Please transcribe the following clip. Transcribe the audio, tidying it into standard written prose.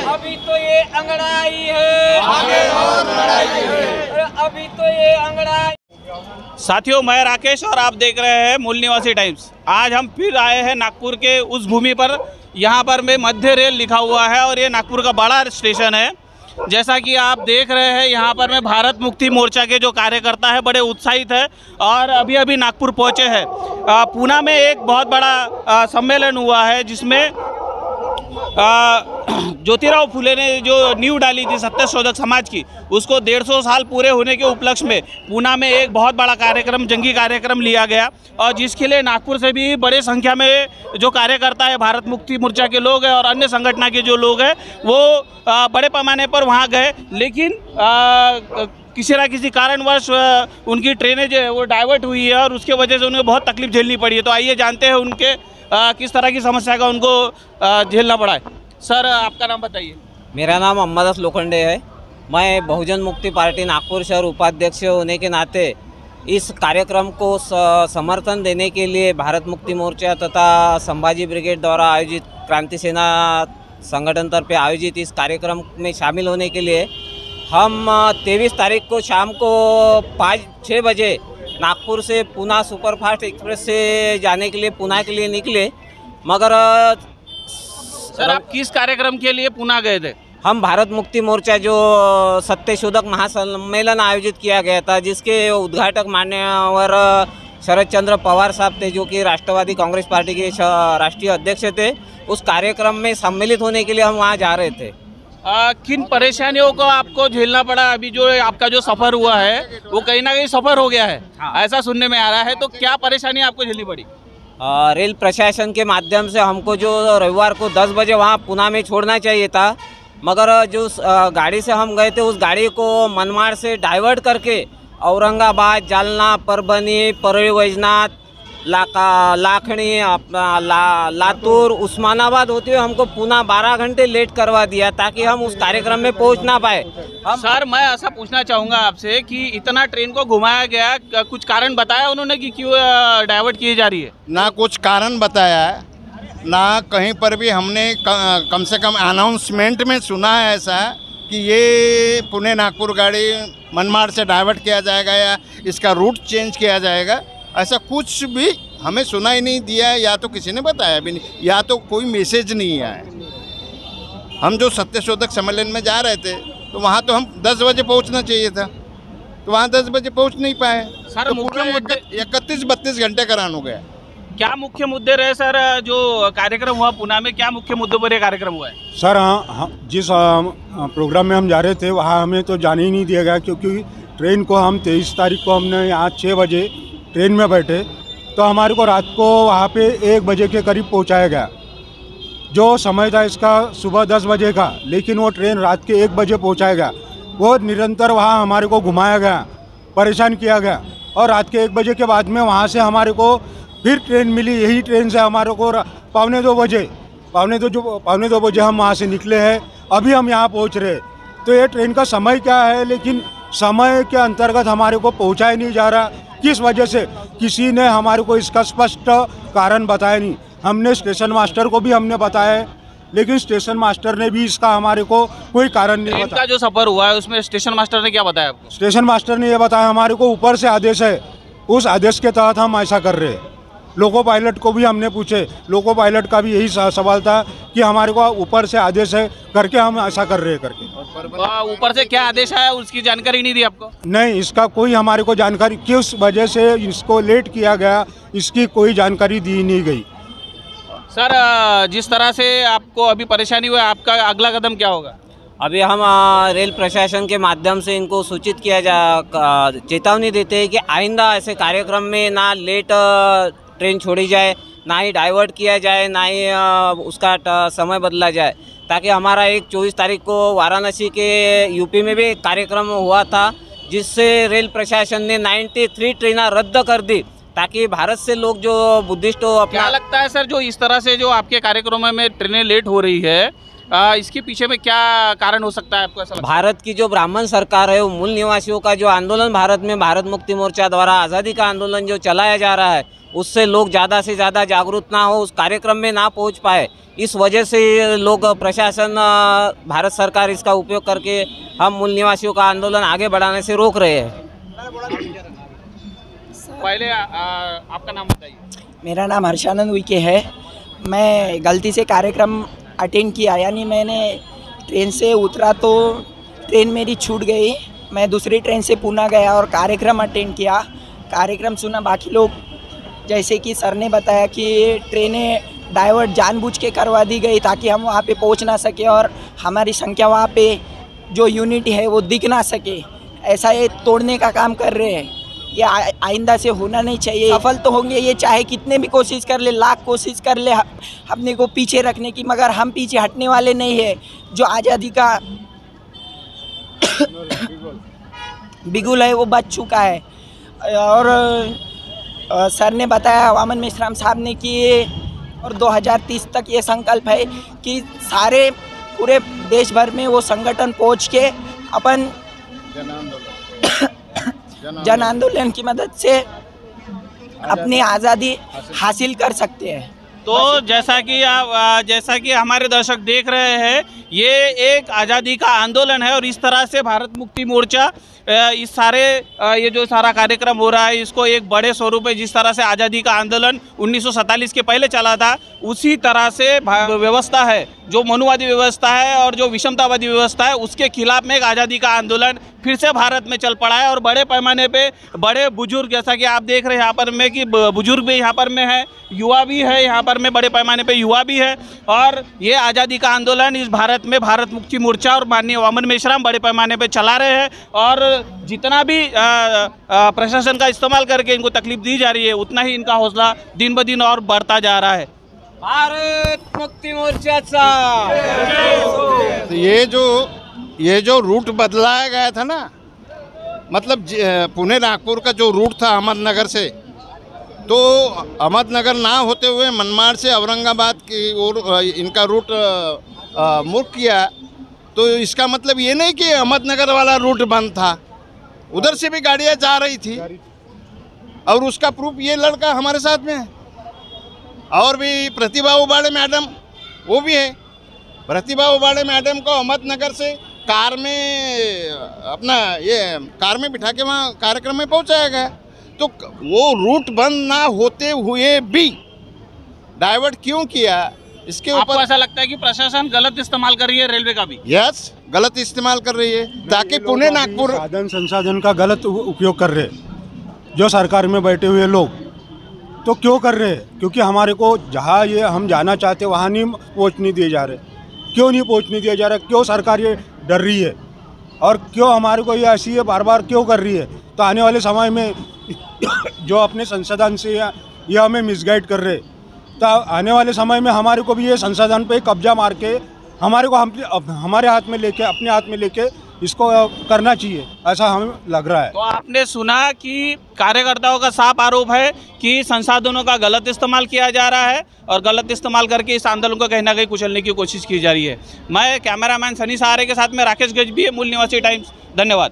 अभी तो ये अंगड़ाई है, आगे और लड़ाई है, अभी तो ये अंगड़ाई। साथियों, मैं राकेश और आप देख रहे हैं मूल निवासी टाइम्स। आज हम फिर आए हैं नागपुर के उस भूमि पर, यहाँ पर में मध्य रेल लिखा हुआ है और ये नागपुर का बड़ा स्टेशन है। जैसा कि आप देख रहे हैं, यहाँ पर में भारत मुक्ति मोर्चा के जो कार्यकर्ता है बड़े उत्साहित है और अभी अभी नागपुर पहुँचे हैं। पूना में एक बहुत बड़ा सम्मेलन हुआ है जिसमें ज्योतिराव फुले ने जो नींव डाली थी सत्यशोधक समाज की, उसको 150 साल पूरे होने के उपलक्ष्य में पूना में एक बहुत बड़ा कार्यक्रम, जंगी कार्यक्रम लिया गया और जिसके लिए नागपुर से भी बड़े संख्या में जो कार्यकर्ता है, भारत मुक्ति मोर्चा के लोग हैं और अन्य संगठन के जो लोग हैं वो बड़े पैमाने पर वहाँ गए। लेकिन किसी न किसी कारणवश उनकी ट्रेनें जो है वो डाइवर्ट हुई है और उसके वजह से उन्हें बहुत तकलीफ झेलनी पड़ी है। तो आइए जानते हैं उनके किस तरह की समस्या का उनको झेलना पड़ा है। सर, आपका नाम बताइए। मेरा नाम अम्बादास लोखंडे है। मैं बहुजन मुक्ति पार्टी नागपुर शहर उपाध्यक्ष होने के नाते इस कार्यक्रम को समर्थन देने के लिए भारत मुक्ति मोर्चा तथा संभाजी ब्रिगेड द्वारा आयोजित क्रांति सेना संगठन तरफ आयोजित इस कार्यक्रम में शामिल होने के लिए हम 23 तारीख को शाम को 5-6 बजे नागपुर से पूना सुपरफास्ट एक्सप्रेस से जाने के लिए पूना के लिए निकले। मगर सर, आप किस कार्यक्रम के लिए पूना गए थे? हम भारत मुक्ति मोर्चा जो सत्यशोधक महासम्मेलन आयोजित किया गया था, जिसके उद्घाटक मान्यवर शरद चंद्र पवार साहब थे, जो कि राष्ट्रवादी कांग्रेस पार्टी के राष्ट्रीय अध्यक्ष थे। उस कार्यक्रम में सम्मिलित होने के लिए हम वहाँ जा रहे थे। किन परेशानियों को आपको झेलना पड़ा? अभी जो आपका जो सफ़र हुआ है वो कहीं ना कहीं सफ़र हो गया है, ऐसा सुनने में आ रहा है। तो क्या परेशानी आपको झेलनी पड़ी? रेल प्रशासन के माध्यम से हमको जो रविवार को 10 बजे वहाँ पूना में छोड़ना चाहिए था, मगर जो गाड़ी से हम गए थे उस गाड़ी को मनमाड़ से डाइवर्ट करके औरंगाबाद, जालना, परभनी, परळी वैजनाथ, लाखनी, लातूर, उस्मानाबाद होते हुए हमको पूना 12 घंटे लेट करवा दिया ताकि हम उस कार्यक्रम में पहुंच ना पाए। सर, मैं ऐसा पूछना चाहूँगा आपसे कि इतना ट्रेन को घुमाया गया, कुछ कारण बताया उन्होंने कि क्यों डाइवर्ट की जा रही है? ना कुछ कारण बताया है, ना कहीं पर भी हमने कम से कम अनाउंसमेंट में सुना है ऐसा कि ये पुणे नागपुर गाड़ी मनमाड़ से डाइवर्ट किया जाएगा या इसका रूट चेंज किया जाएगा, ऐसा कुछ भी हमें सुना ही नहीं दिया है, या तो किसी ने बताया भी नहीं, या तो कोई मैसेज नहीं आया है। हम जो सत्यशोधक सम्मेलन में जा रहे थे तो वहाँ तो हम 10 बजे पहुँचना चाहिए था, तो वहाँ 10 बजे पहुँच नहीं पाए। सर, तो मुख्य मुद्दे 31-32 घंटे करान हो गया। क्या मुख्य मुद्दे रहे सर? जो कार्यक्रम हुआ पुणे में, क्या मुख्य मुद्दों पर यह कार्यक्रम हुआ है? सर, जिस प्रोग्राम में हम जा रहे थे वहाँ हमें तो जाने ही नहीं दिया गया, क्योंकि ट्रेन को हम 23 तारीख को हमने यहाँ 6 बजे ट्रेन में बैठे तो हमारे को रात को वहाँ पे 1 बजे के करीब पहुँचाया गया। जो समय था इसका सुबह 10 बजे का, लेकिन वो ट्रेन रात के 1 बजे पहुँचाया गया। वो निरंतर वहाँ हमारे को घुमाया गया, परेशान किया गया और रात के 1 बजे के बाद में वहाँ से हमारे को फिर ट्रेन मिली। यही ट्रेन से हमारे को पौने दो बजे हम वहाँ से निकले हैं। अभी हम यहाँ पहुँच रहे। तो ये ट्रेन का समय क्या है, लेकिन समय के अंतर्गत हमारे को पहुँचाया नहीं जा रहा किस वजह से, किसी ने हमारे को इसका स्पष्ट कारण बताया नहीं। हमने स्टेशन मास्टर को भी हमने बताया है, लेकिन स्टेशन मास्टर ने भी इसका हमारे को कोई कारण नहीं ट्रेन बताया। का जो सफर हुआ है उसमें स्टेशन मास्टर ने क्या बताया आपको? स्टेशन मास्टर ने ये बताया हमारे को ऊपर से आदेश है, उस आदेश के तहत हम ऐसा कर रहे हैं। लोको पायलट को भी हमने पूछे, लोको पायलट का भी यही सवाल था कि हमारे को ऊपर से आदेश है करके हम ऐसा कर रहे हैं करके। ऊपर से क्या आदेश आया उसकी जानकारी नहीं दी आपको? नहीं, इसका कोई हमारे को जानकारी, किस वजह से इसको लेट किया गया इसकी कोई जानकारी दी नहीं गई। सर, जिस तरह से आपको अभी परेशानी हुई, आपका अगला कदम क्या होगा? अभी हम रेल प्रशासन के माध्यम से इनको सूचित चेतावनी देते हैं कि आइंदा ऐसे कार्यक्रम में ना लेट ट्रेन छोड़ी जाए, ना ही डाइवर्ट किया जाए, ना ही उसका समय बदला जाए, ताकि हमारा एक 24 तारीख को वाराणसी के यूपी में भी एक कार्यक्रम हुआ था जिससे रेल प्रशासन ने 93 ट्रेनें रद्द कर दी, ताकि भारत से लोग जो बुद्धिस्ट हो क्या लगता है सर, जो इस तरह से जो आपके कार्यक्रमों में ट्रेनें लेट हो रही है, इसके पीछे में क्या कारण हो सकता है आपको ऐसा लगता है? भारत की जो ब्राह्मण सरकार है, वो मूल निवासियों का जो आंदोलन भारत में भारत मुक्ति मोर्चा द्वारा आज़ादी का आंदोलन जो चलाया जा रहा है, उससे लोग ज़्यादा से ज़्यादा जागरूक ना हो, उस कार्यक्रम में ना पहुंच पाए, इस वजह से लोग प्रशासन भारत सरकार इसका उपयोग करके हम मूल निवासियों का आंदोलन आगे बढ़ाने से रोक रहे हैं। पहले आपका नाम बताइए। मेरा नाम हर्षानंद उइके है। मैं गलती से कार्यक्रम अटेंड किया, यानी मैंने ट्रेन से उतरा तो ट्रेन मेरी छूट गई। मैं दूसरी ट्रेन से पूना गया और कार्यक्रम अटेंड किया, कार्यक्रम सुना। बाकी लोग, जैसे कि सर ने बताया कि ट्रेनें डाइवर्ट जानबूझ के करवा दी गई ताकि हम वहाँ पे पहुँच ना सके और हमारी संख्या वहाँ पे जो यूनिट है वो दिख ना सके, ऐसा ये तोड़ने का काम कर रहे हैं। ये आइंदा से होना नहीं चाहिए। सफल तो होंगे ये, चाहे कितने भी कोशिश कर ले, लाख कोशिश कर ले अपने को पीछे रखने की, मगर हम पीछे हटने वाले नहीं है। जो आज़ादी का बिगुल है वो बच चुका है। और सर ने बताया, वामन मेश्राम साहब ने, कि और 2030 तक ये संकल्प है कि सारे पूरे देश भर में वो संगठन पहुँच के अपन जन आंदोलन की मदद से अपनी आज़ादी हासिल कर सकते हैं। तो जैसा कि हमारे दर्शक देख रहे हैं, ये एक आज़ादी का आंदोलन है और इस तरह से भारत मुक्ति मोर्चा इस सारे ये जो सारा कार्यक्रम हो रहा है इसको एक बड़े स्वरूप में, जिस तरह से आज़ादी का आंदोलन 1947 के पहले चला था, उसी तरह से व्यवस्था है, जो मनुवादी व्यवस्था है और जो विषमतावादी व्यवस्था है, उसके खिलाफ में एक आज़ादी का आंदोलन फिर से भारत में चल पड़ा है। और बड़े पैमाने पे बड़े बुजुर्ग, जैसा कि आप देख रहे हैं यहाँ पर में, कि बुजुर्ग भी यहाँ पर में है, युवा भी है यहाँ पर में, बड़े पैमाने पे युवा भी है। और ये आज़ादी का आंदोलन इस भारत में भारत मुक्ति मोर्चा और माननीय वामन मेश्राम बड़े पैमाने पे चला रहे हैं। और जितना भी प्रशासन का इस्तेमाल करके इनको तकलीफ दी जा रही है, उतना ही इनका हौसला दिन ब दिन और बढ़ता जा रहा है। भारत मुक्ति मोर्चाचा ये जो रूट बदलाया गया था ना, मतलब पुणे नागपुर का जो रूट था अहमदनगर से, तो अहमदनगर ना होते हुए मनमाड़ से औरंगाबाद की ओर इनका रूट मुड़ किया। तो इसका मतलब ये नहीं कि अहमदनगर वाला रूट बंद था, उधर से भी गाड़ियाँ जा रही थी। और उसका प्रूफ ये लड़का हमारे साथ में है, और भी प्रतिभा उबाड़े मैडम, वो भी है। प्रतिभा उबाड़े मैडम को अहमदनगर से कार में बिठा के वहाँ कार्यक्रम में पहुँचाया गया। तो वो रूट बंद ना होते हुए भी डाइवर्ट क्यों किया, इसके ऊपर ऐसा लगता है कि प्रशासन गलत इस्तेमाल कर रही है रेलवे का भी? यस, गलत इस्तेमाल कर रही है, ताकि पुणे नागपुर साधन संसाधन का गलत उपयोग कर रहे जो सरकार में बैठे हुए लोग। तो क्यों कर रहे हैं? क्योंकि हमारे को जहाँ ये हम जाना चाहते वहाँ नहीं पहुँचने दिए जा रहे। क्यों नहीं पहुँचने दिया जा रहा? क्यों सरकार ये डर रही है और क्यों हमारे को ये ऐसी है बार बार क्यों कर रही है? तो आने वाले समय में जो अपने संसाधन से ये हमें मिसगाइड कर रहे, तो आने वाले समय में हमारे को भी ये संसाधन पे कब्जा मार के हमारे को हमारे हाथ में लेके, अपने हाथ में लेके इसको करना चाहिए, ऐसा हमें लग रहा है। तो आपने सुना कि कार्यकर्ताओं का साफ आरोप है कि संसाधनों का गलत इस्तेमाल किया जा रहा है और गलत इस्तेमाल करके इस आंदोलन को कहीं ना कहीं कुचलने की कोशिश की जा रही है। मैं कैमरामैन सनी सहारे के साथ में राकेश गजबी, मूल निवासी टाइम्स। धन्यवाद।